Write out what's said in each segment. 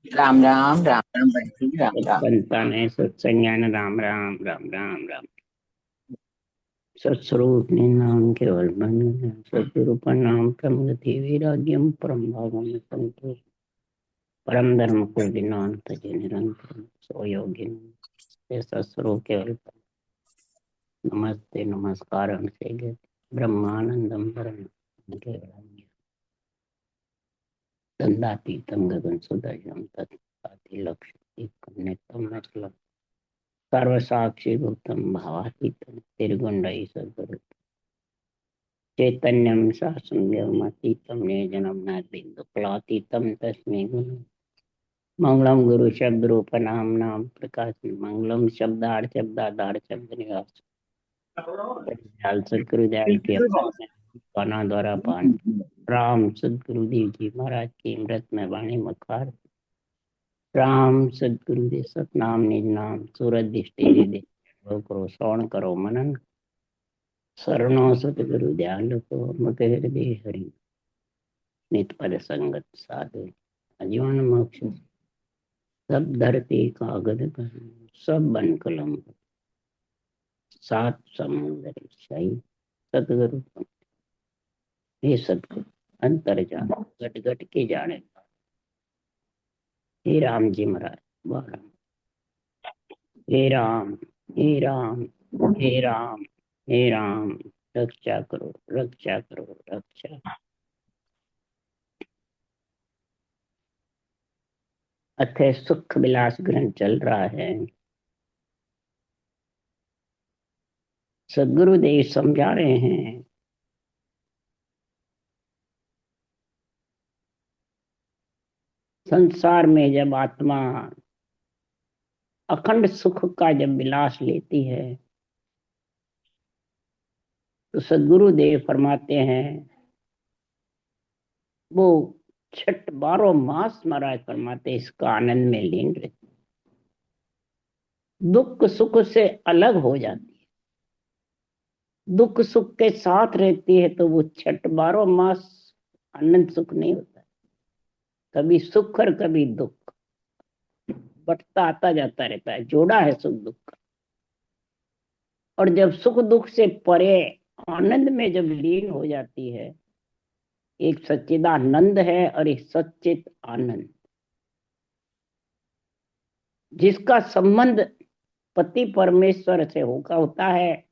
राम राम राम राम बंटी राम राम। संतान है सत्संज्ञान राम राम राम राम राम। सत्स्वरूप नाम केवल मन सदगुरु का नाम प्रमगति वैराग्यम परम भागम संतोष परम धर्म को विनान तजे निरंतर सो योगिन सत्स्वरूप केवल नमस्ते नमस्कार से ब्रह्मानंदम परम केवलम दंडातीतम गगन सुदर्शन तत्पाति लक्ष्य कन्यतम सर्वसाक्षी भूतम भावातीतम निर्गुंडई सद्गुरु चैतन्यम सासंगमतीतम निर्जनम नाद्बिंदुकलातीतम तस्मै गुरु मंगलम गुरु शब्द रूप नाम नाम प्रकाश मंगलम शब्दार्थ शब्दाधार शब्द निवास दयाल सदगुरु दयाल की अपार पाना द्वारा पान राम सदगुरु देव जी महाराज की अमृत में वाणी मुखार राम सदगुरु दे सतनाम निज नाम सूरत दिष्टि दे करो श्रवण करो मनन शरणो सतगुरु दयाल को मत हृदय हरि नित पद संगत साधु जीवन मोक्ष सब धरती कागज पर सब बन कलम सात समुद्र सही सतगुरु हे सतगुरु अंतर जान घट घट के जाने हे राम जी महाराज बारा हे राम हे राम हे राम हे राम रक्षा करो रक्षा करो रक्षा। अथे सुख विलास ग्रहण चल रहा है। सदगुरुदेव समझा रहे हैं संसार में जब आत्मा अखंड सुख का जब विलास लेती है तो सदगुरुदेव फरमाते हैं वो छठ 12 मास महाराज फरमाते इसका आनंद में लीन रहती, दुख सुख से अलग हो जाती है। दुख सुख के साथ रहती है तो वो छठ 12 मास आनंद सुख नहीं होता है। कभी सुख और कभी दुख बढ़ता आता जाता रहता है, जोड़ा है सुख दुख का। और जब सुख दुख से परे आनंद में जब लीन हो जाती है, एक सच्चिदानंद है और एक सच्चित आनंद, जिसका संबंध पति परमेश्वर से होता है,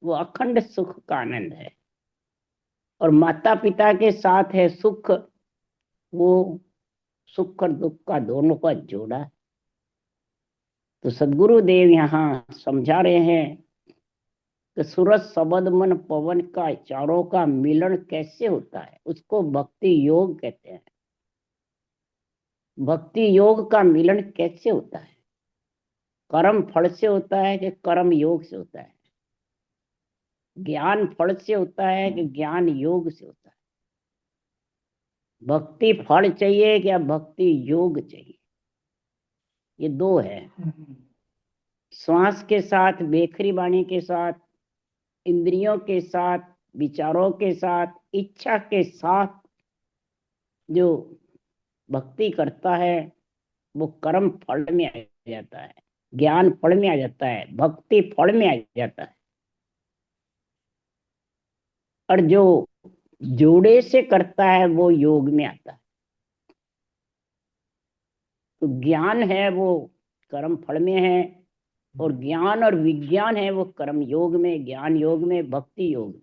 वो अखंड सुख का आनंद है। और माता पिता के साथ है सुख, वो सुख और दुख का दोनों का जोड़ा है। तो सदगुरु देव यहाँ समझा रहे हैं कि सूरज शब्द मन पवन का चारों का मिलन कैसे होता है, उसको भक्ति योग कहते हैं। भक्ति योग का मिलन कैसे होता है? कर्म फल से होता है कि कर्म योग से होता है? ज्ञान फल से होता है कि ज्ञान योग से होता है? भक्ति फल चाहिए क्या भक्ति योग चाहिए? ये दो है। श्वास के साथ, बेखरी वाणी के साथ, इंद्रियों के साथ, विचारों के साथ, इच्छा के साथ जो भक्ति करता है वो कर्म फल में आ जाता है, ज्ञान फल में आ जाता है, भक्ति फल में आ जाता है। और जो जोड़े से करता है वो योग में आता है। तो ज्ञान है वो कर्म फल में है, और ज्ञान और विज्ञान है वो कर्म योग में, ज्ञान योग में, भक्ति योग में।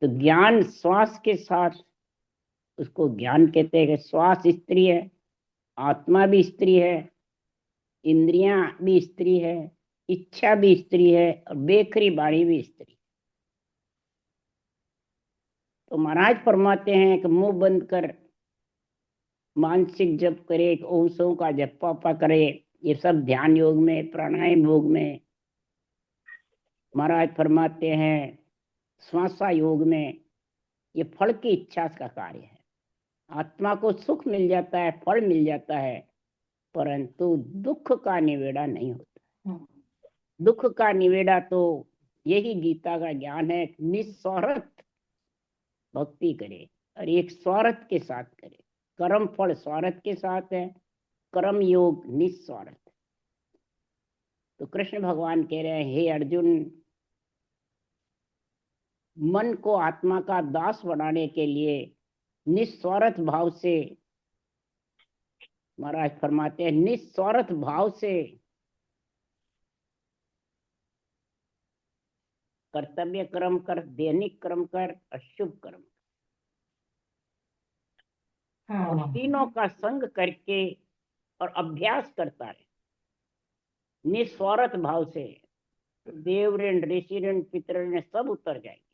तो ज्ञान श्वास के साथ, उसको ज्ञान कहते हैं कि श्वास स्त्री है, आत्मा भी स्त्री है, इंद्रियां भी स्त्री है, इच्छा भी स्त्री है, और बेखरी बाणी भी स्त्री। तो महाराज फरमाते हैं कि मुंह बंद कर मानसिक जप करे, ओंसों का जप करे। ये सब ध्यान योग में, प्राणायाम योग में। महाराज फरमाते हैं श्वासा योग में ये फल की इच्छा का कार्य है। आत्मा को सुख मिल जाता है, फल मिल जाता है, परंतु दुख का निवेड़ा नहीं होता। दुख का निवेड़ा तो यही गीता का ज्ञान है, निस्वार्थ भक्ति करे और एक स्वार्थ के साथ करे। कर्म फल स्वार्थ के साथ है, कर्म योग निस्वार्थ। तो कृष्ण भगवान कह रहे हैं, हे अर्जुन, मन को आत्मा का दास बनाने के लिए निस्वार्थ भाव से, महाराज फरमाते हैं, निस्वार्थ भाव से कर्तव्य कर्म कर, दैनिक कर्म कर, अशुभ कर्म, और तीनों का संग करके और अभ्यास करता है निस्वार्थ भाव से, देव ऋण, ऋषि ऋण, पितृ ऋण सब उतर जाएंगे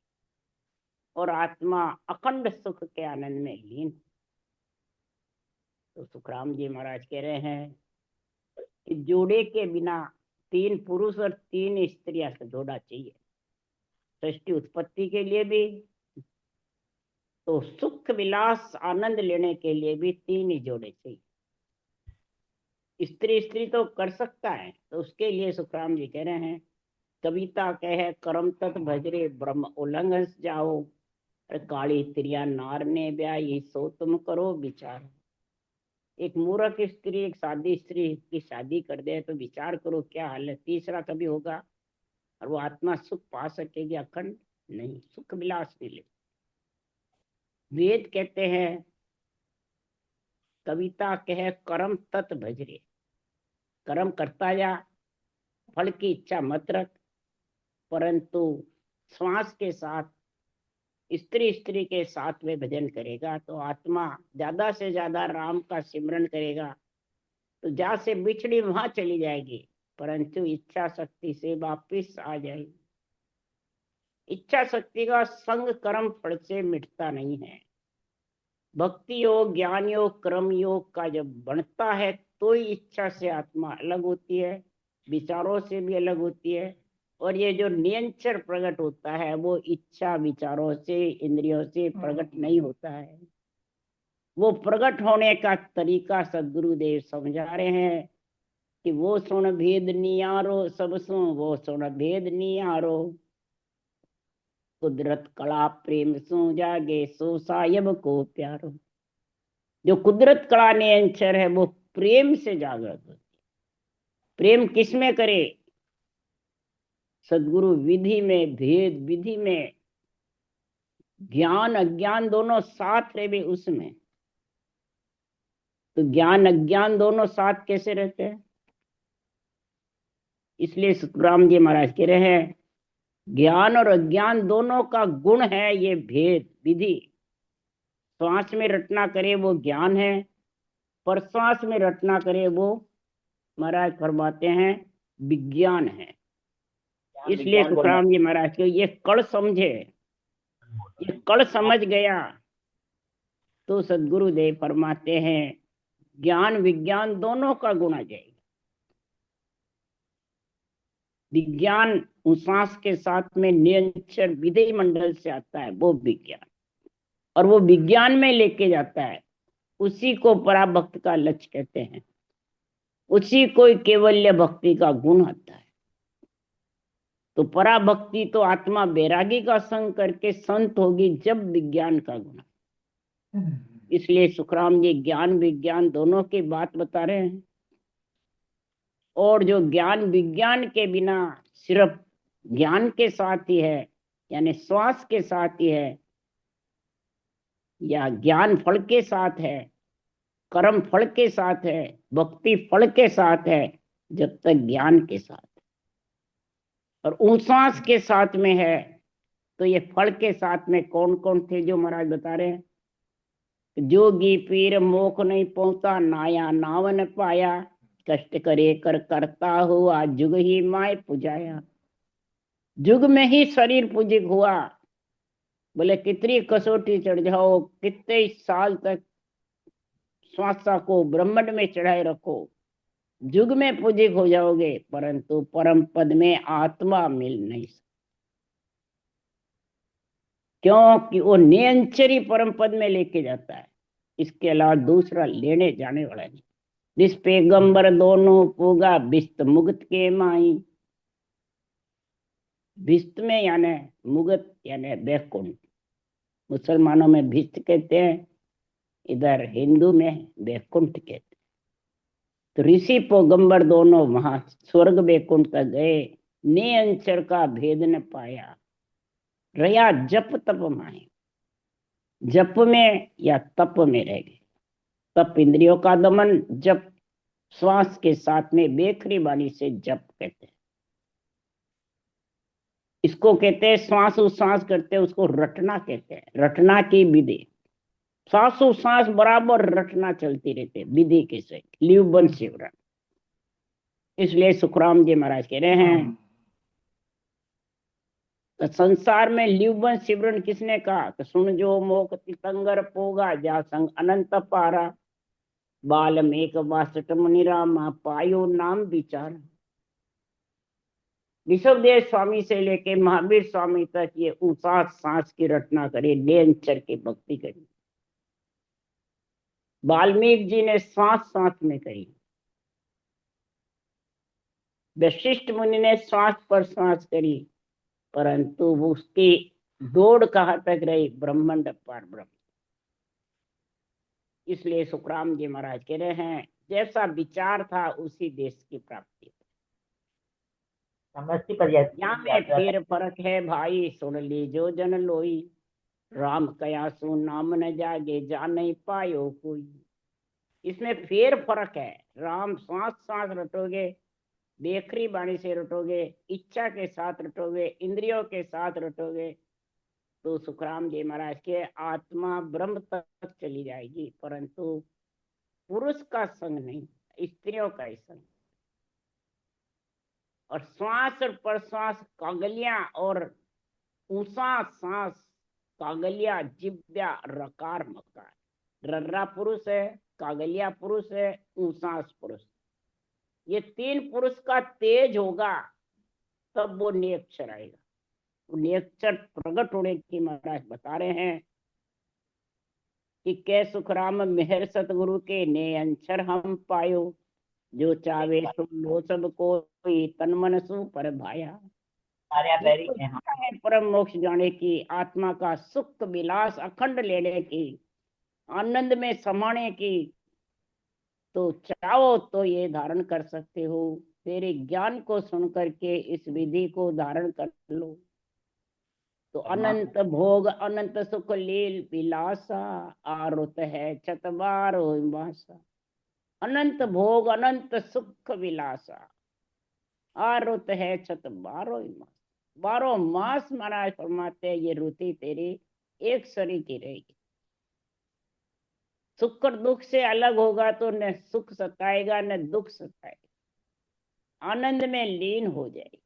और आत्मा अखंड सुख के आनंद में लीन। तो सुखराम जी महाराज कह रहे हैं कि जोड़े के बिना 3 पुरुष और 3 स्त्रियां से जोड़ा चाहिए, सृष्टि उत्पत्ति के लिए भी, तो सुख विलास आनंद लेने के लिए भी 3 ही जोड़े चाहिए। स्त्री स्त्री तो कर सकता है, तो उसके लिए सुखराम जी कह रहे हैं, कविता कहे कर्म तत् भजरे ब्रह्म उल्लंघन जाओ, काली त्रिया नार ने ब्याही सो तुम करो विचार। एक मूर्ख स्त्री एक सादी स्त्री की शादी कर दे तो विचार करो क्या हाल है, तीसरा कभी होगा और वो आत्मा सुख पा सकेगी अखंड? नहीं, सुख विलास मिले। वेद कहते हैं, कविता कहे कर्म तत् भजरे, कर्म करता जा, फल की इच्छा मत रख, परंतु श्वास के साथ स्त्री स्त्री के साथ में भजन करेगा तो आत्मा ज्यादा से ज्यादा राम का सिमरन करेगा तो जहां से बिछड़ी वहां चली जाएगी, परंतु इच्छा शक्ति से वापिस आ जाएगी। इच्छा शक्ति का संग कर्म फल से मिटता नहीं है। भक्ति योग, ज्ञान योग, कर्म योग का जब बनता है तो ही इच्छा से आत्मा अलग होती है, विचारों से भी अलग होती है, और ये जो नियंत्रण प्रकट होता है वो इच्छा विचारों से इंद्रियों से प्रकट नहीं होता है। वो प्रकट होने का तरीका सदगुरुदेव समझा रहे हैं कि वो सुन भेद नियारो सब सु, वो सुन भेद नियारो, कुदरत कला प्रेम सु जागे, सो सायब को प्यारो। जो कुदरत कला नियंत्रण है वो प्रेम से जागृत होती है। प्रेम किस में करे? सदगुरु विधि में, भेद विधि में, ज्ञान अज्ञान दोनों साथ रहे उसमें। तो ज्ञान अज्ञान दोनों साथ कैसे रहते हैं? इसलिए सुखराम जी महाराज कह रहे हैं, ज्ञान और अज्ञान दोनों का गुण है ये भेद विधि। श्वास में रटना करे वो ज्ञान है, पर श्वास में रटना करे वो महाराज फरमाते हैं विज्ञान है। इसलिए सुखराम जी महाराज के ये कड़ समझे, ये कड़ समझ गया तो सदगुरुदेव फरमाते हैं ज्ञान विज्ञान दोनों का गुण आ जाएगा। विज्ञान उसास के साथ में नियंत्रण विधि मंडल से आता है वो विज्ञान, और वो विज्ञान में लेके जाता है, उसी को पराभक्त का लक्ष्य कहते हैं, उसी को केवल्य भक्ति का गुण आता है। तो पराभक्ति तो आत्मा बैरागी का संग करके संत होगी जब विज्ञान का गुण। इसलिए सुखराम जी ज्ञान विज्ञान दोनों की बात बता रहे हैं, और जो ज्ञान विज्ञान के बिना सिर्फ ज्ञान के साथ ही है, यानी श्वास के साथ ही है, या ज्ञान फल के साथ है, कर्म फल के साथ है, भक्ति फल के साथ है, जब तक ज्ञान के साथ, और उश्वास के साथ में है, तो ये फल के साथ में कौन कौन थे जो महाराज बता रहे हैं, जोगी पीर मोख नहीं पहुंचा, नाया नावन पाया, कष्ट करे कर करता हुआ, जुग ही माय पुजाया। जुग में ही शरीर पूजिक हुआ, बोले कितनी कसौटी चढ़ जाओ, कितने साल तक श्वासा को ब्रह्मांड में चढ़ाए रखो, जुग में पूजिक हो जाओगे, परंतु परम पद में आत्मा मिल नहीं सकती, क्योंकि वो नियंचरी परम पद में लेके जाता है, इसके अलावा दूसरा लेने जाने वाला नहीं। जिस पैगंबर दोनों पूगा बिस्त मुगत के माई, भिस्त में यानी मुगत यानी बैकुंठ, मुसलमानों में भिस्त कहते हैं, इधर हिंदू में वैकुंठ कहते। तो ऋषि पैगंबर दोनों वहां स्वर्ग वैकुंठ तक गए, ने अंचर का भेद न पाया, रया जप तप माए। जप में या तप में रह गए। तप इंद्रियों का दमन, जप श्वास के साथ में बेखरी वाणी से जप कहते हैं। इसको कहते हैं श्वास उश्वास करते हैं, उसको रटना कहते हैं। रटना की विधि, श्वासों सांस बराबर रटना चलती रहती है विधि के से लिवबन सिमरन। इसलिए सुखराम जी महाराज कह रहे हैं, तो संसार में लिवबन सिमरन किसने कहा? तो सुन जो मोक तितंगर पोगा जा संग अनंत पारा, बाल्मीक वासट मुनिरामा पायो नाम विचार। विश्वदेव स्वामी से लेके महावीर स्वामी तक ये 59 सांस की रचना करी, निरंतर की भक्ति करी। वाल्मीकि जी ने सांस सांस में करी, वशिष्ठ मुनि ने श्वास पर श्वास करी, परंतु वो उसकी दौड़ कहाँ तक रही? ब्रह्मांड पर ब्रह्म। इसलिए सुखराम जी महाराज कह रहे हैं, जैसा विचार था उसी देश की प्राप्ति। यहाँ में फिर फर्क है भाई, सुन लीजो जन लोई, राम कया सो नाम न जागे जा नहीं पायो कोई। इसमें फेर फर्क है। राम सांस सांस रटोगे, बेखरी बाणी से रटोगे, इच्छा के साथ रटोगे, इंद्रियों के साथ रटोगे, तो सुखराम जी महाराज के आत्मा ब्रह्म तक चली जाएगी, परंतु पुरुष का संग नहीं, स्त्रियों का ही संग। और श्वास और प्रश्वास कागलिया और ऊषा सांस, कागलिया जिब्या रकार मकार। रर्रा पुरुष है, कागलिया पुरुष है, ऊसास पुरुष। ये तीन पुरुष का तेज होगा तब वो नियक्षर आएगा। वो नियक्षर प्रकट होने की महाराज बता रहे हैं कि कै सुखराम मेहर सतगुरु के ने अंशर हम पायो, जो चावे सुन लो सब कोई तन मन सु पर भाया। है परम मोक्ष जाने की, आत्मा का सुख विलास अखंड लेने की, आनंद में समाने की, तो चाहो तो ये धारण कर सकते हो। तेरे ज्ञान को सुन करके इस विधि को धारण कर लो, तो अनंत भोग अनंत सुख लील विलासा, आरुत है चतबारो मासा। अनंत भोग अनंत सुख विलासा, आरुत है छत 12 मास। 12 मास महाराज फरमाते हैं ये रुति तेरी एक शरीर की रहेगी। सुख और दुख से अलग होगा तो न सुख सताएगा न दुख सताएगा, आनंद में लीन हो जाएगी।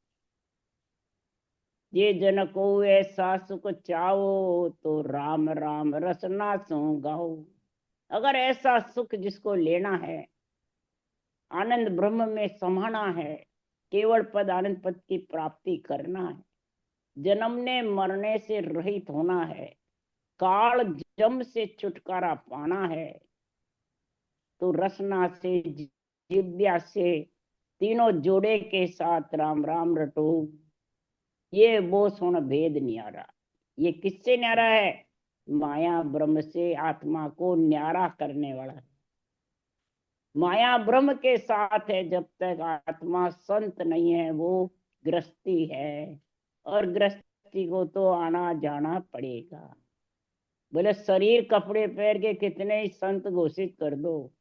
ये जन को ऐसा सुख चाहो, तो राम राम रसना सो गाओ। अगर ऐसा सुख जिसको लेना है, आनंद ब्रह्म में समाना है, केवल पद आनंद पद की प्राप्ति करना है, जन्मने मरने से रहित होना है, काल जम से छुटकारा पाना है, तो रसना से जिव्या से तीनों जोड़े के साथ राम राम रटो। ये वो सुन भेद न्यारा। ये किससे न्यारा है? माया ब्रह्म से आत्मा को न्यारा करने वाला है। माया ब्रह्म के साथ है, जब तक आत्मा संत नहीं है वो गृहस्थी है, और गृहस्थी को तो आना जाना पड़ेगा। बोले शरीर कपड़े पहन के कितने ही संत घोषित कर दो,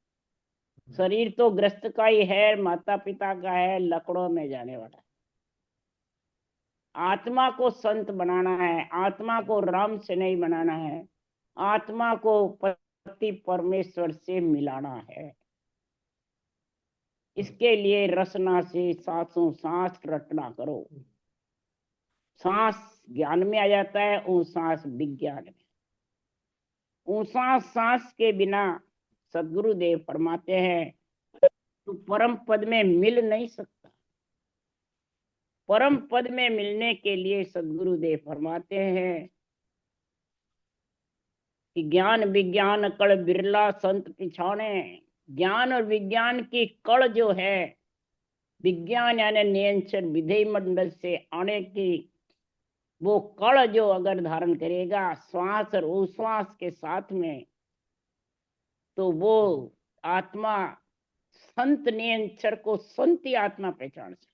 शरीर तो ग्रस्त का ही है, माता पिता का है, लकड़ों में जाने वाला है। आत्मा को संत बनाना है, आत्मा को राम से नहीं बनाना है, आत्मा को पति परमेश्वर से मिलाना है। इसके लिए रसना से सांसों सांस रटना करो। सांस ज्ञान में आ जाता है, वो सांस विज्ञान में। ऊंसा सांस के बिना सदगुरुदेव फरमाते हैं तो परम पद में मिल नहीं सकता। परम पद में मिलने के लिए सदगुरुदेव फरमाते हैं कि ज्ञान विज्ञान कड़ बिरला संत पिछाने। ज्ञान और विज्ञान की कड़ जो है, विज्ञान यानी नियंत्रण विधेय मंडल से आने की वो कड़ जो अगर धारण करेगा, श्वास और उश्वास के साथ में तो वो आत्मा संत नियंचर को संती आत्मा पहचान सकती,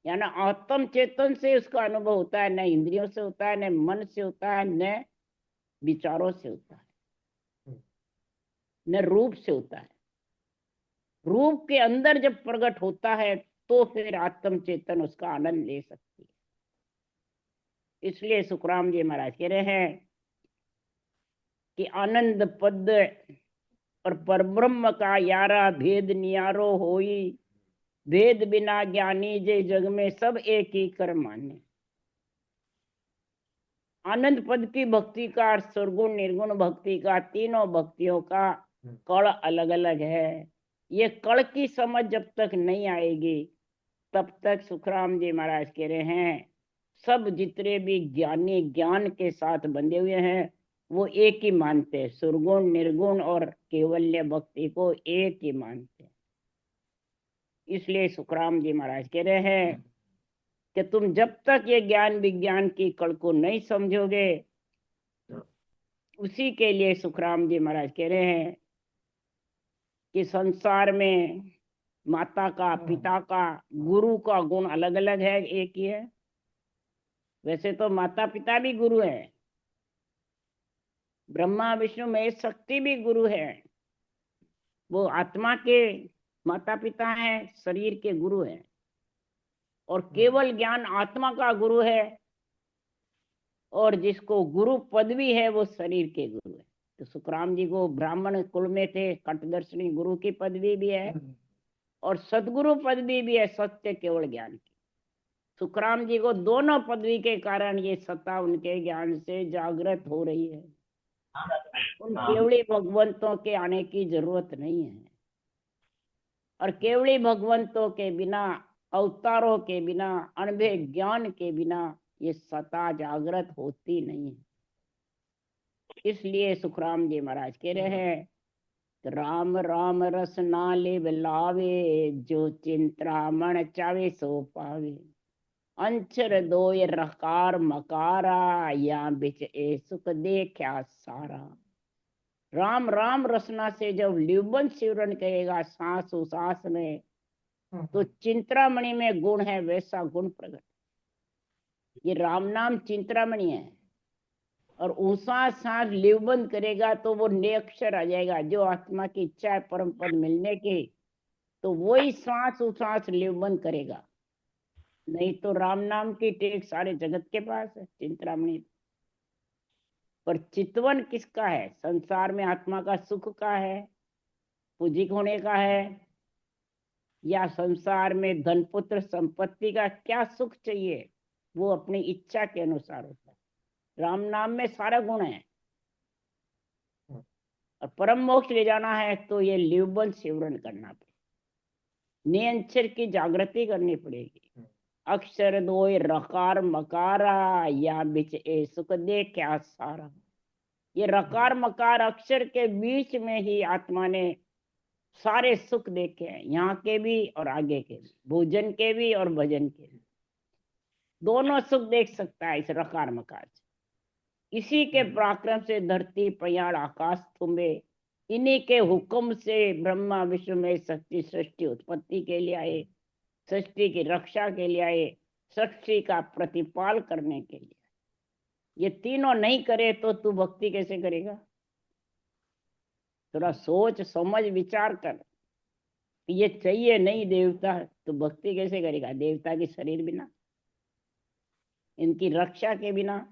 यानी आत्म चेतन से उसका अनुभव होता है, न इंद्रियों से होता है, न मन से होता है, न विचारों से होता है, न रूप से होता है। रूप के अंदर जब प्रकट होता है तो फिर आत्म चेतन उसका आनंद ले सकती है। इसलिए सुखराम जी महाराज कह रहे हैं कि आनंद पद और परब्रह्म का यारा भेद नियारो होई, भेद बिना ज्ञानी जे जग में सब एक ही कर माने। आनंद पद की भक्ति का और सरगुण निर्गुण भक्ति का, तीनों भक्तियों का कड़ अलग अलग है। ये कड़ की समझ जब तक नहीं आएगी तब तक सुखराम जी महाराज कह रहे हैं सब जितने भी ज्ञानी ज्ञान के साथ बंधे हुए हैं वो एक ही मानते हैं, सुरगुण निर्गुण और केवल्य भक्ति को एक ही मानते हैं। इसलिए सुखराम जी महाराज कह रहे हैं कि तुम जब तक ये ज्ञान विज्ञान की कड़ को नहीं समझोगे, उसी के लिए सुखराम जी महाराज कह रहे हैं कि संसार में माता का, पिता का, गुरु का गुण अलग अलग है, एक ही है। वैसे तो माता पिता भी गुरु है, ब्रह्मा विष्णु महेश शक्ति भी गुरु है। वो आत्मा के माता पिता हैं, शरीर के गुरु हैं, और केवल ज्ञान आत्मा का गुरु है, और जिसको गुरु पदवी है वो शरीर के गुरु है। तो सुखराम जी को ब्राह्मण कुल में थे, कटदर्शनी गुरु की पदवी भी है और सदगुरु पदवी भी है, सत्य केवल ज्ञान की। सुखराम जी को दोनों पदवी के कारण ये सत्ता उनके ज्ञान से जागृत हो रही है। उन केवली भगवंतों के आने की जरूरत नहीं है, और केवली भगवंतों के बिना, अवतारों के बिना, अनभे ज्ञान के बिना ये सत्ता जागृत होती नहीं है। इसलिए सुखराम जी महाराज कह रहे हैं राम राम रस ना ले लावे, जो चिंतामण चावे सो पावे। अंचर दोय रकार मकारा, या बिच ए सुख देखा सारा। राम राम रसना से जब लिवबंध सिवरण करेगा सांस उसास में, तो चिंतामणि में गुण है वैसा गुण प्रकट। ये राम नाम चिंतामणि है, और ऊसा सांस लिवबंध करेगा तो वो निरक्षर आ जाएगा। जो आत्मा की इच्छा है परम पद मिलने की, तो वही सांस उसास लिवबंध करेगा। नहीं तो राम नाम की टेक सारे जगत के पास है, चिंतामणि। पर चितवन किसका है? संसार में आत्मा का सुख का है, पूजिक होने का है, या संसार में धन पुत्र संपत्ति का क्या सुख चाहिए? वो अपनी इच्छा के अनुसार होता है। राम नाम में सारा गुण है, और परम मोक्ष ले जाना है तो ये लिवबंध सिमरन करना पड़ेगा, नियंचर की जागृति करनी पड़ेगी। अक्षर दोय रकार मकारा, या बिच ए सुख दे क्या सारा। ये रकार मकार अक्षर के बीच में ही आत्मा ने सारे सुख देखे हैं, यहाँ के भी और आगे के भी, भोजन के भी और भजन के भी। दोनों सुख देख सकता है इस रकार मकार से। इसी के पराक्रम से धरती पयाड़ आकाश तुम्बे, इन्हीं के हुक्म से ब्रह्मा विष्णु में शक्ति सृष्टि उत्पत्ति के लिए आए, सृष्टि की रक्षा के लिए आए, सृष्टि का प्रतिपाल करने के लिए। ये तीनों नहीं करे तो तू भक्ति कैसे करेगा? थोड़ा सोच समझ विचार कर। ये चाहिए नहीं देवता तो भक्ति कैसे करेगा? देवता की शरीर बिना, इनकी रक्षा के बिना,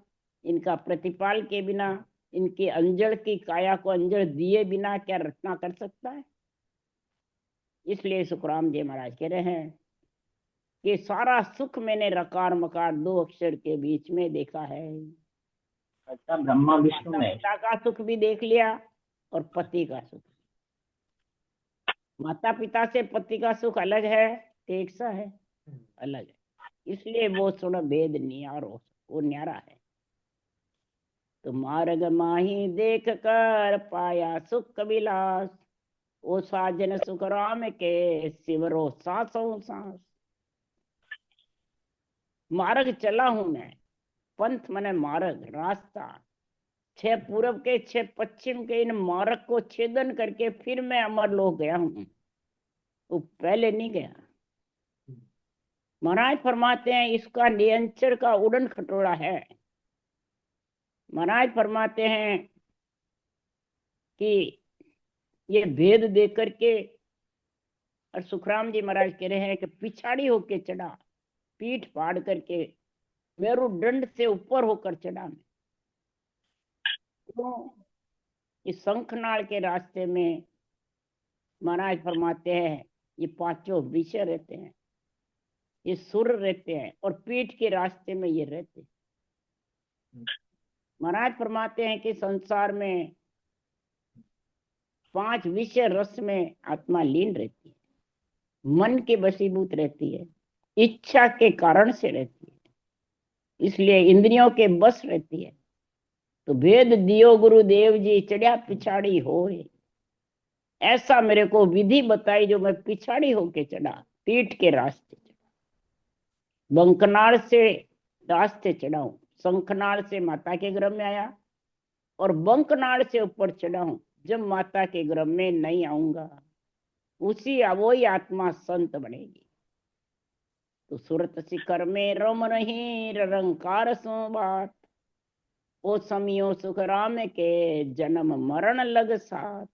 इनका प्रतिपाल के बिना, इनके अंजड़ की काया को अंजड़ दिए बिना क्या रचना कर सकता है? इसलिए सुखराम जी महाराज कह रहे हैं कि सारा सुख मैंने रकार मकार दो अक्षर के बीच में देखा है। अच्छा, ब्रह्मा विष्णु माता में पिता का सुख भी देख लिया और पति का सुख। माता पिता से पति का सुख अलग है, एक सा है, अलग है। इसलिए वो थोड़ा भेद नियारो, वो न्यारा है। तो मार्ग माही देख कर पाया सुख विलास, ओ साजन सुख राम के सिवरो सांसों सांस। मार्ग चला हूं मैं, पंथ मने मार्ग रास्ता, छह पूरब के छह पश्चिम के इन मार्ग को छेदन करके फिर मैं अमरलोक गया हूं, वो पहले नहीं गया। महाराज फरमाते हैं इसका नियंचर का उड़न खटोला है। महाराज फरमाते हैं कि ये भेद दे करके, और सुखराम जी महाराज कह रहे हैं कि पिछाड़ी होके चढ़ा, पीठ फाड़ करके मेरुदंड से ऊपर होकर चढ़ा मैं। तो इस शंखनाल के रास्ते में महाराज फरमाते हैं ये पांचों विषय रहते हैं, ये सुर रहते हैं, और पीठ के रास्ते में ये रहते हैं। महाराज फरमाते हैं कि संसार में पांच विषय रस में आत्मा लीन रहती है, मन के वशीभूत रहती है, इच्छा के कारण से रहती है, इसलिए इंद्रियों के बस रहती है। तो भेद दियो गुरुदेव जी चढ़िया पिछाड़ी होए, ऐसा मेरे को विधि बताई जो मैं पिछाड़ी होके चढ़ा, पीठ के रास्ते चढ़ा, बंकनाल से रास्ते चढ़ा हूं, शंखनाल से माता के गर्भ में आया, और बंकनाल से ऊपर चढ़ा हूं। जब माता के गर्भ में नहीं आऊंगा उसी वही आत्मा संत बनेगी। तो सुरत शिखर में रम नहीं रंकार सो बात, ओ समियो सुख राम के जन्म मरण लग साथ।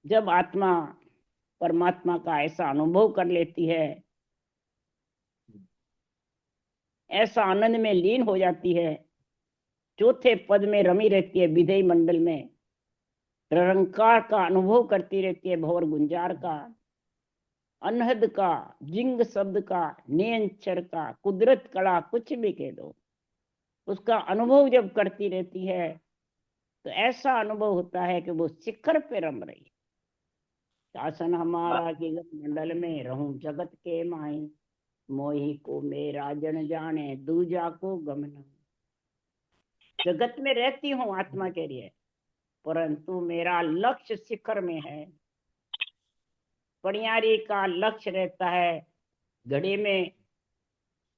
जब आत्मा परमात्मा का ऐसा अनुभव कर लेती है, ऐसा आनंद में लीन हो जाती है, चौथे पद में रमी रहती है, विधेय मंडल में निरंकार का अनुभव करती रहती है, भंवर गुंजार का, अनहद का, जिंग शब्द का, नियंचर का, कुदरत कला, कुछ भी कह दो, उसका अनुभव जब करती रहती है तो ऐसा अनुभव होता है कि वो शिखर पे रम रही। शासन हमारा कि मंडल में रहूं जगत के माई, मोही को मेरा जन जाने दूजा को गमना। जगत में रहती हूँ आत्मा के लिए, परंतु मेरा लक्ष्य शिखर में है। पणियारी का लक्ष्य रहता है घड़े में,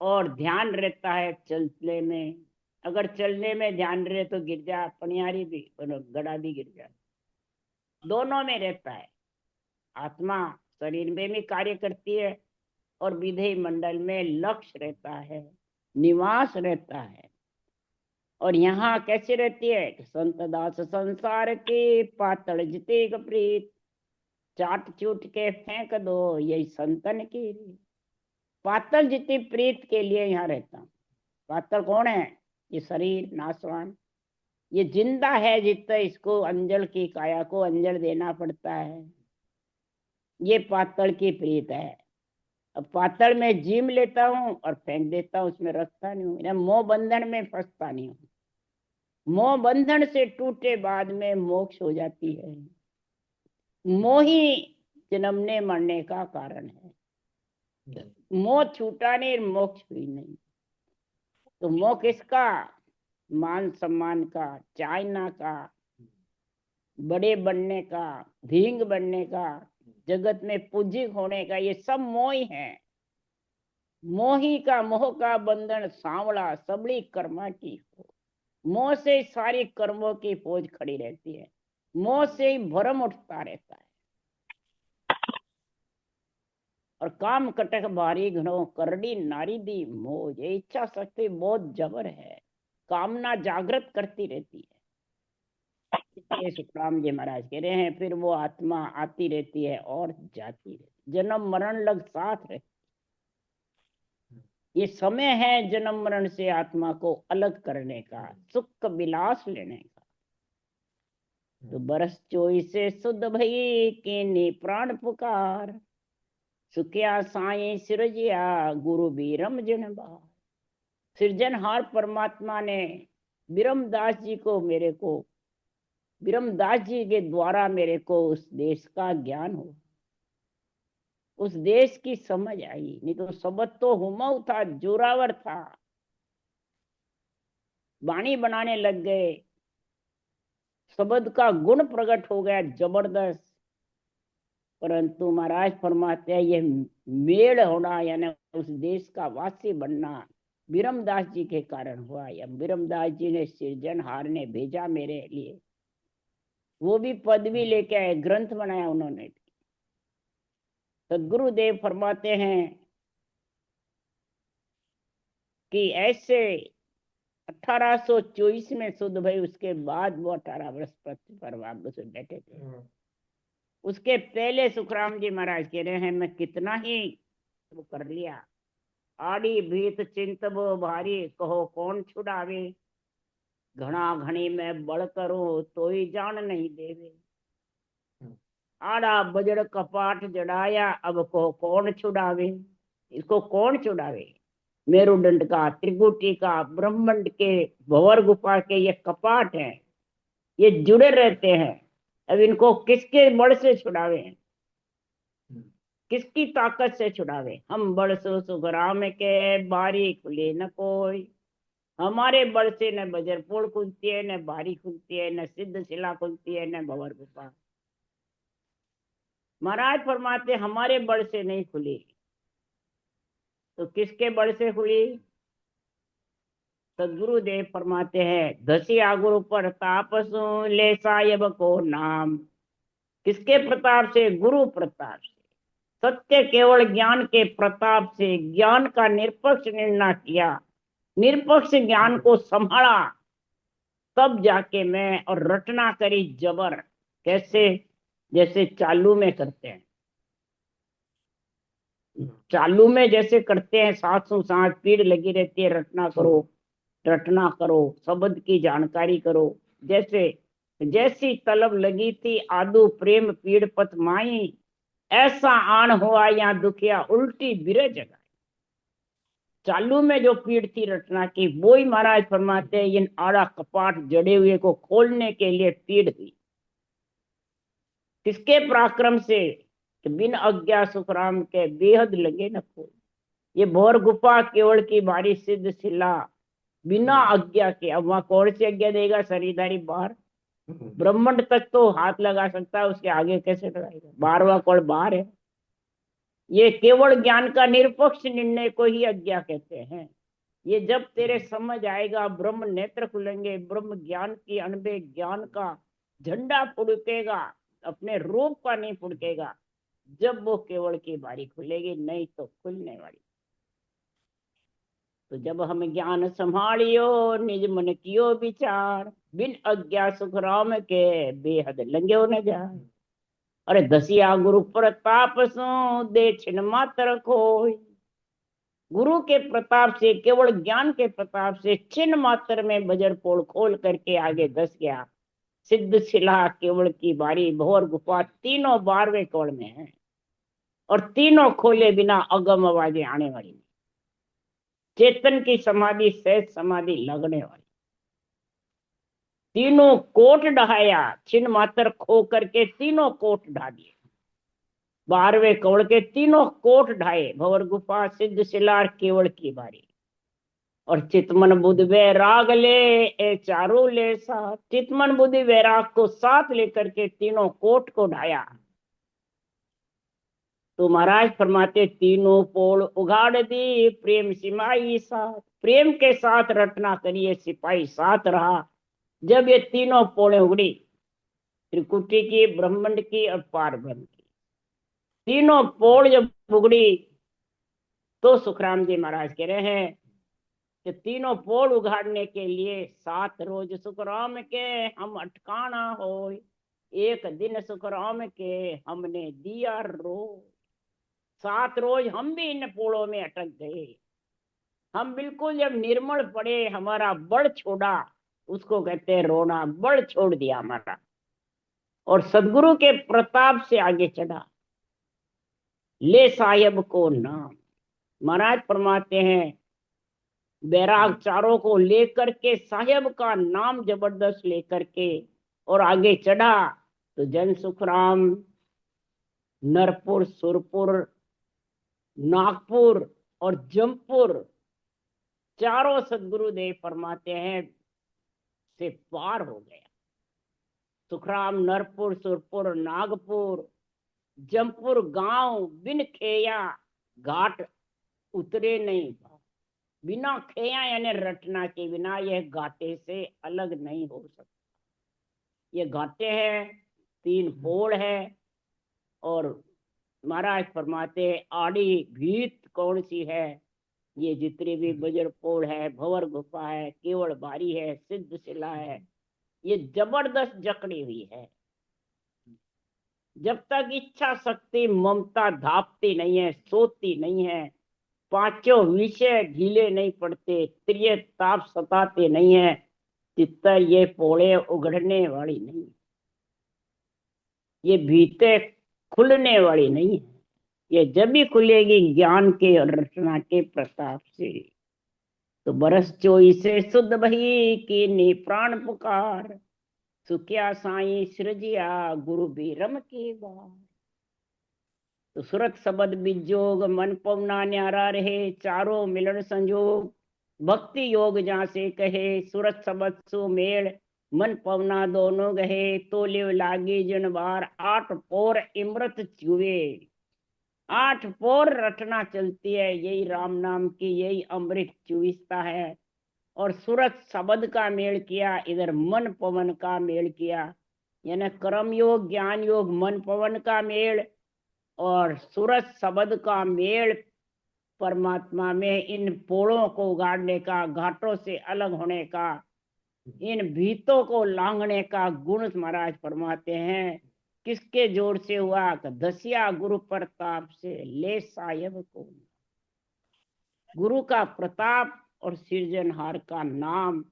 और ध्यान रहता है चलने में। अगर चलने में ध्यान रहे तो गिर जा, पणियारी भी घड़ा भी गिर जा, दोनों में रहता है। आत्मा शरीर में भी कार्य करती है और विधेय मंडल में लक्ष्य रहता है, निवास रहता है। और यहाँ कैसे रहती है? संत दास संसार के पातल जिते प्रीत, चाट चूट के फेंक दो यही संतन की रीत। पातल जितनी प्रीत के लिए यहाँ रहता हूँ। पातल कौन है? ये शरीर नाशवान, ये जिंदा है जितना इसको अंजल की काया को अंजल देना पड़ता है, ये पातल की प्रीत है। अब पातल में जीम लेता हूँ और फेंक देता हूँ, उसमें रखता नहीं हूँ, मोह बंधन में फंसता नहीं हूँ। मोह बंधन से टूटे बाद में मोक्ष हो जाती है। मोह ही जन्मने मरने का कारण है। मोह छूटा नहीं, मोक्ष हुई नहीं। तो मोह किसका? मान सम्मान का, चाइना का, बड़े बनने का, धींग बनने का, जगत में पूजिक होने का, ये सब मोह ही है। मोही का मोह का बंधन सांवला सबड़ी कर्मा की हो। मोह से सारी कर्मों की फौज खड़ी रहती है, मोह से ही भरम उठता रहता है। और काम कटक भारी घनो करड़ी नारी दी मोज, ये इच्छा शक्ति बहुत जबर है, कामना जागृत करती रहती है। ये सुखराम जी महाराज कह रहे हैं फिर वो आत्मा आती रहती है और जाती रहती, जन्म मरण लग साथ रहती। ये समय है जन्म मरण से आत्मा को अलग करने का, सुख विलास लेने का। तो बरस चोई से शुद्ध भई के प्राण पुकार, सुखिया साई सिरजिया गुरु बीरम जिन बार। सृजनहार परमात्मा ने बीरमदास जी को, मेरे को बीरमदास जी के द्वारा मेरे को उस देश का ज्ञान हो, उस देश की समझ आई। नहीं तो सबद तो हुमाऊ था, जोरावर था, वाणी बनाने लग गए, शब्द का गुण प्रकट हो गया जबरदस्त। परंतु महाराज फरमाते हैं ये मेड़ होना, यानी उस देश का वासी बनना, बिरमदास जी के कारण हुआ, या बिरमदास जी ने सृजनहार ने भेजा मेरे लिए, वो भी पदवी लेके आए, ग्रंथ बनाया उन्होंने। सदगुरुदेव फरमाते हैं कि ऐसे 1824 में शुद्ध भाई, उसके बाद वो 18 वर्ष पृथ्वी पर वापस बैठे थे। उसके पहले सुखराम जी महाराज कह रहे हैं, मैं कितना ही वो कर लिया, आड़ी भीत चिंत वो भारी, कहो कौन छुड़ावे, घना घनी मैं बड़ करूं तो ही जान नहीं देवे, आड़ा बजड़ कपाट जड़ाया, अब को कौन छुड़ावे, इसको कौन छुड़ावे। मेरुदंड का, त्रिकुटी का, ब्रह्मांड के, भंवर गुफा के ये कपाट हैं, ये जुड़े रहते हैं। अब इनको किसके बल से छुड़ावे, किसकी ताकत से छुड़ावे। हम बड़ सो सुखराम के, बारी खुले न कोई, हमारे बल से न बजरपुर खुलती है, न बारी खुलती है, न सिद्ध शिला खुलती है, न भंवर गुफा। महाराज फरमाते हमारे बल से नहीं खुली, तो किसके बल से खुली। सदगुरुदेव फरमाते हैं, घसिया गुरु प्रताप सु, ले साहेब को नाम। किसके प्रताप से, गुरु प्रताप से, सत्य केवल ज्ञान के प्रताप से, ज्ञान का निरपेक्ष निर्णय किया, निरपेक्ष ज्ञान को संभाला, तब जाके मैं और रटना करी जबर। कैसे, जैसे चालू में करते हैं, चालू में जैसे करते हैं, साथ सु साथ पीड़ लगी रहती है, रटना करो, रटना करो, शब्द की जानकारी करो। जैसे जैसी तलब लगी थी, आदू प्रेम पीड़ पत माई, ऐसा आन हुआ या दुखिया उल्टी बिरे जगह। चालू में जो पीड़ थी रटना की, वो ही महाराज फरमाते हैं इन आड़ा कपाट जड़े हुए को खोलने के लिए पीड़ थी। किसके पराक्रम से, कि बिन अज्ञा सुखराम के बेहद लगे न फूल। ये भौर गुफा केवल की बारी सिद्ध शिला, बिना आज्ञा के। अब वहां कौन सी आज्ञा देगा, शरीरधारी बाहर, ब्रह्मांड तक तो हाथ लगा सकता है, उसके आगे कैसे लगाएगा, 12वां कौन बाहर है। ये केवल ज्ञान का निरपेक्ष निर्णय को ही आज्ञा कहते हैं। ये जब तेरे समझ आएगा, ब्रह्म नेत्र खुलेंगे, ब्रह्म ज्ञान की अनबे ज्ञान का झंडा फुड़केगा, अपने रूप का नहीं फुड़केगा, जब वो केवल की बारी खुलेगी, नहीं तो खुलने वाली। तो जब हम ज्ञान संभालियो, निज मन कियो विचार, बिन अज्ञा सुखराम के बेहद लंग्यो न जाए। अरे दसिया गुरु प्रताप सो, दे छिन मात्र खोई। गुरु के प्रताप से, केवल ज्ञान के प्रताप से, छिन मात्र में बजर पोल खोल करके आगे धस गया। सिद्ध शिला केवल की बारी, भौर गुफा तीनों 12वें कौड़ में है, और तीनों खोले बिना अगम आवाजें आने वाली। चेतन की समाधि सहज समाधि लगने वाली। तीनों कोट ढहाया, छिन मात्र खो करके तीनों कोट ढा दिए। 12वें कौड़ के तीनों कोट ढाए, भंवर गुफा, सिद्ध शिला, केवल की बारी। और चितमन बुद्धि वैराग ले, ए चारों ले साथ। चितमन बुद्धि वैराग को साथ लेकर के तीनों कोट को ढाया। तो महाराज फरमाते तीनों पोल उगाड़ दी, प्रेम सिपाही साथ। प्रेम के साथ रटना करिए, सिपाही साथ रहा। जब ये तीनों पोलें उगड़ी, त्रिकुटी की, ब्रह्मांड की और पार ब्रह्म की, तीनों पोल जब उगड़ी, तो सुखराम जी महाराज कह रहे हैं कि तीनों पोल उघाड़ने के लिए 7 रोज सुखराम के हम अटकाना हो, एक दिन सुखराम के हमने दिया रो। 7 रोज हम भी इन पोलों में अटक गए। हम बिल्कुल जब निर्मल पड़े, हमारा बड़ छोड़ा, उसको कहते हैं रोना, बड़ छोड़ दिया हमारा, और सदगुरु के प्रताप से आगे चढ़ा। ले साहेब को नाम, महाराज फरमाते हैं बैराग चारों को लेकर के, साहेब का नाम जबरदस्त लेकर के और आगे चढ़ा। तो जन सुखराम, नरपुर, सुरपुर, नागपुर और जमपुर, चारों सदगुरुदेव फरमाते हैं से पार हो गया। सुखराम नरपुर, सुरपुर, नागपुर, जमपुर गांव बिन खेया, घाट उतरे नहीं। बिना खेया यानी रटना के बिना यह घाटे से अलग नहीं हो सकता। ये घाटे हैं, 3 पोल है, और महाराज फरमाते आड़ी भीत कौन सी है, ये जितने भी बजर पोल है, भंवर गुफा है, केवल बारी है, सिद्ध शिला है, ये जबरदस्त जकड़ी हुई है। जब तक इच्छा शक्ति ममता धापती नहीं है, सोती नहीं है, 5 विषय ढीले नहीं पड़ते, त्रिय ताप सताते नहीं है, चित्तर ये पोले उगड़ने वाली नहीं, ये भीते खुलने वाली नहीं है। ये जब भी खुलेगी ज्ञान के और रचना के प्रताप से। तो बरस चोई से शुद्ध भई की नी प्राण पुकार, सुखिया साई सृजिया गुरु बीरम के बार। तो सुरत सबद बिजोग मन पवना न्यारा रहे, चारों मिलन संजोग भक्ति योग जहाँ से कहे, सुरत सबद सो मेल मन पवना दोनों गहे, तो लिव लागी जन बार 8 पोर इमृत चुए। 8 पोर रटना चलती है, यही राम नाम की, यही अमृत चुविस्ता है। और सूरत शब्द का मेल किया, इधर मन पवन का मेल किया, यानी कर्म योग ज्ञान योग मन पवन का मेल और सूरत शब्द का मेल परमात्मा में, इन पोलों को उगाड़ने का, घाटों से अलग होने का, इन भीतों को लांघने का गुण महाराज फरमाते हैं। किसके जोर से हुआ? दसिया गुरु प्रताप से ले साहेब को। गुरु का प्रताप और सृजनहार का नाम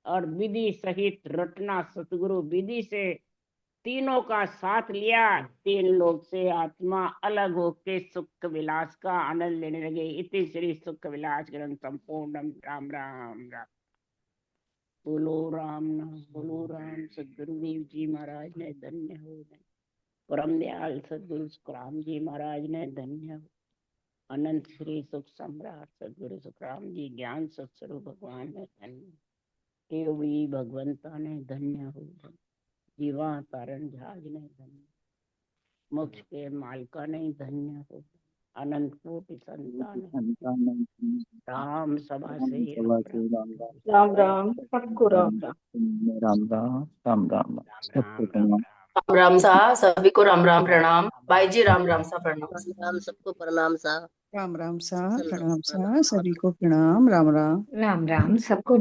और विधि सहित रटना, सतगुरु विधि से तीनों का साथ लिया, 3 लोग से आत्मा अलग होके सुख विलास का आनंद लेने लगे। इति श्री सुख विलास ग्रंथ संपूर्णम। राम राम राम। बोलो राम नाम, बोलो राम। सदगुरुदेव जी महाराज ने धन्य हो। परम दयाल सदगुरु सुखराम जी महाराज ने धन्य हो। अनंत श्री सुख सम्राट सदगुरु सुखराम जी ज्ञान सत्स्वरूप भगवान ने धन्य, केवली भगवंता ने धन्य हो। जीवा तारण जहाज ने धन्य, मोक्ष के मालिका ने धन्य हो। अनंत कोटि संतान राम सभा से राम राम सबको राम राम राम राम राम राम सबको प्रणाम। राम राम सा सभी को राम राम प्रणाम। भाई जी राम राम सा प्रणाम। राम सबको प्रणाम सा। राम राम सा प्रणाम सा सभी को प्रणाम। राम राम राम राम सबको